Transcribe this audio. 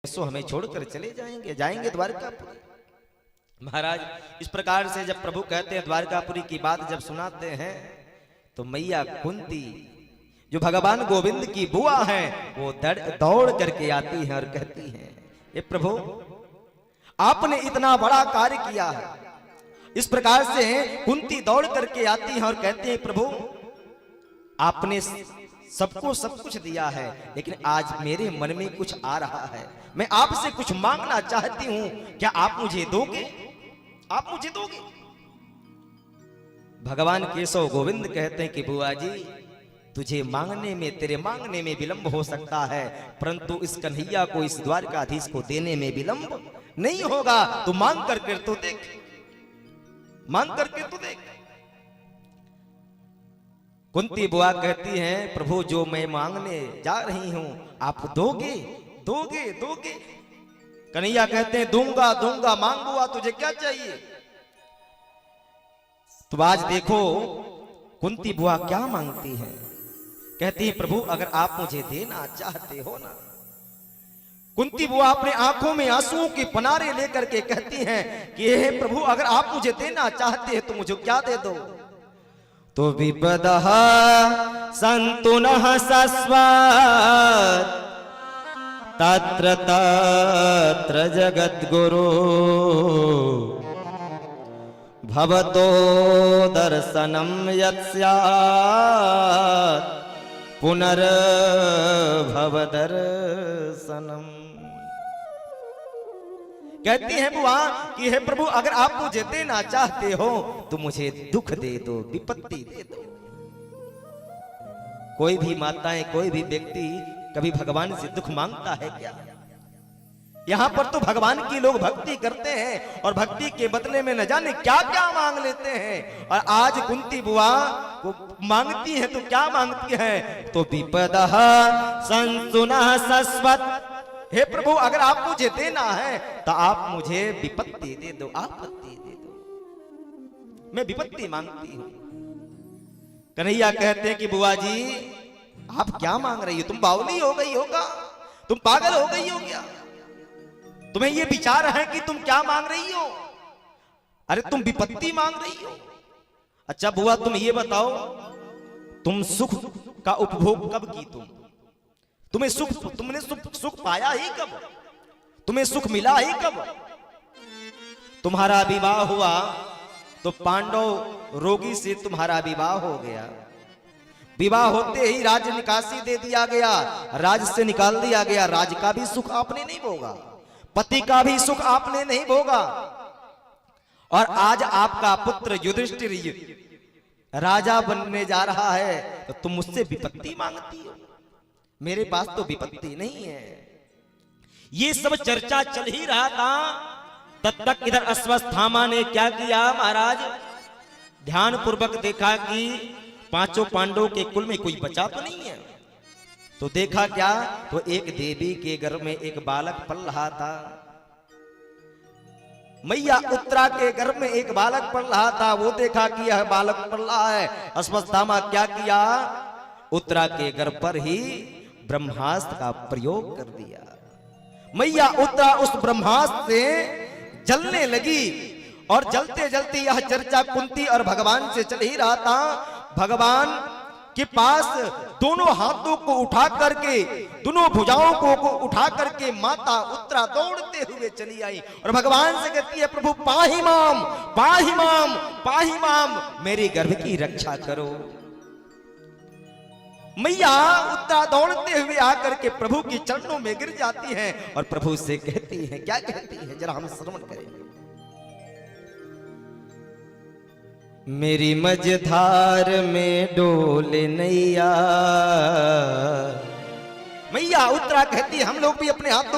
सो हमें छोड़कर चले जाएंगे द्वारकापुरी। महाराज इस प्रकार से जब प्रभु कहते हैं द्वारकापुरी की बात जब सुनाते हैं तो मैया कुंती जो भगवान गोविंद की बुआ है वो दौड़ करके आती है और कहती है, ये प्रभु आपने इतना बड़ा कार्य किया है। इस प्रकार से कुंती दौड़ करके आती है और कहती है, प्रभु आपने सबको सब कुछ दिया है, लेकिन आज मेरे मन में कुछ आ रहा है, मैं आपसे कुछ मांगना चाहती हूं, क्या आप मुझे दोगे? आप मुझे दोगे? भगवान केशव गोविंद कहते हैं कि बुआ जी तुझे मांगने में, तेरे मांगने में विलंब हो सकता है, परंतु इस कन्हैया को, इस द्वारकाधीश को देने में विलंब नहीं होगा। तू मांग करके तो देख, मांग करके तो देख। कुंती बुआ कहती है, प्रभु जो मैं मांगने जा रही हूं आप दोगे? दोगे? दोगे? कन्हैया कहते हैं, दूंगा दूंगा, मांग बुआ तुझे क्या चाहिए? तो आज देखो कुंती बुआ क्या मांगती है। कहती है, प्रभु अगर आप मुझे देना चाहते हो ना। कुंती बुआ अपने आंखों में आंसुओं के पनारे लेकर के कहती हैं कि हे प्रभु अगर आप मुझे देना चाहते हैं तो मुझे क्या दे दो? तो विपदः सन्तु नः शश्वत् तत्र तत्र जगद्गुरो भवतो दर्शनं यत् स्यात् पुनर्भव दर्शनम। कहती है बुआ कि हे प्रभु अगर आप मुझे देना चाहते हो तो मुझे दुख दे दो, विपत्ति दे दो। कोई भी माताएं, कोई भी व्यक्ति कभी भगवान से दुख मांगता है क्या? यहां पर तो भगवान की लोग भक्ति करते हैं और भक्ति के बदले में न जाने क्या क्या मांग लेते हैं। और आज कुंती बुआ वो मांगती है तो क्या मांगती है? तो विपदः सन्तु नः शश्वत्, हे प्रभु अगर आप मुझे देना है तो आप मुझे विपत्ति दे दो, आपत्ति दे दो। मैं विपत्ति मांगती हूं। कन्हैया कहते हैं कि बुआ जी आप क्या मांग रही हो? तुम बावली हो गई होगा, तुम पागल हो गई हो क्या? तुम्हें ये विचार है कि तुम क्या मांग रही हो? अरे तुम विपत्ति मांग रही हो। अच्छा बुआ तुम ये बताओ, तुम सुख का उपभोग कब की? तुमने सुख पाया ही कब? तुम्हें सुख मिला ही कब? तुम्हारा विवाह हुआ तो पांडव रोगी से तुम्हारा विवाह हो गया। विवाह होते ही राज निकासी दे दिया गया, राज से निकाल दिया गया। राज का भी सुख आपने नहीं भोगा, पति का भी सुख आपने नहीं भोगा। और आज आपका पुत्र युधिष्ठिर राजा बनने जा रहा है तो तुम मुझसे विपत्ति मांगती हो? मेरे पास तो विपत्ति नहीं है। ये सब चर्चा चल ही रहा था, तब तक इधर अश्वत्थामा ने क्या किया महाराज? ध्यान पूर्वक देखा कि पांचों पांडवों के कुल में कोई बचा तो नहीं है। तो देखा क्या? तो एक देवी के गर्भ में एक बालक पल रहा था। मैया उत्तरा के गर्भ में एक बालक पल रहा था। वो देखा कि यह बालक पल रहा है। अश्वत्थामा क्या किया? उत्तरा के गर्भ पर ही ब्रह्मास्त्र का प्रयोग कर दिया। मैया उत्तरा उस ब्रह्मास्त्र से जलने लगी और जलते जलते यह चर्चा कुंती और भगवान से चल ही रहा था। भगवान के पास दोनों हाथों को उठा करके, दोनों भुजाओं को उठा करके माता उत्तरा दौड़ते हुए चली आई और भगवान से कहती है, प्रभु पाहि माम, पाहि माम, पाहि माम, मेरे गर्भ की रक्षा करो। मैया उत्तरा दौड़ते हुए आकर के प्रभु के चरणों में गिर जाती हैं और प्रभु से कहती है, क्या कहती है जरा हम श्रवण करेंगे। मेरी मझधार में डोले नैया। मैया उत्तरा कहती है, हम लोग भी अपने हाथों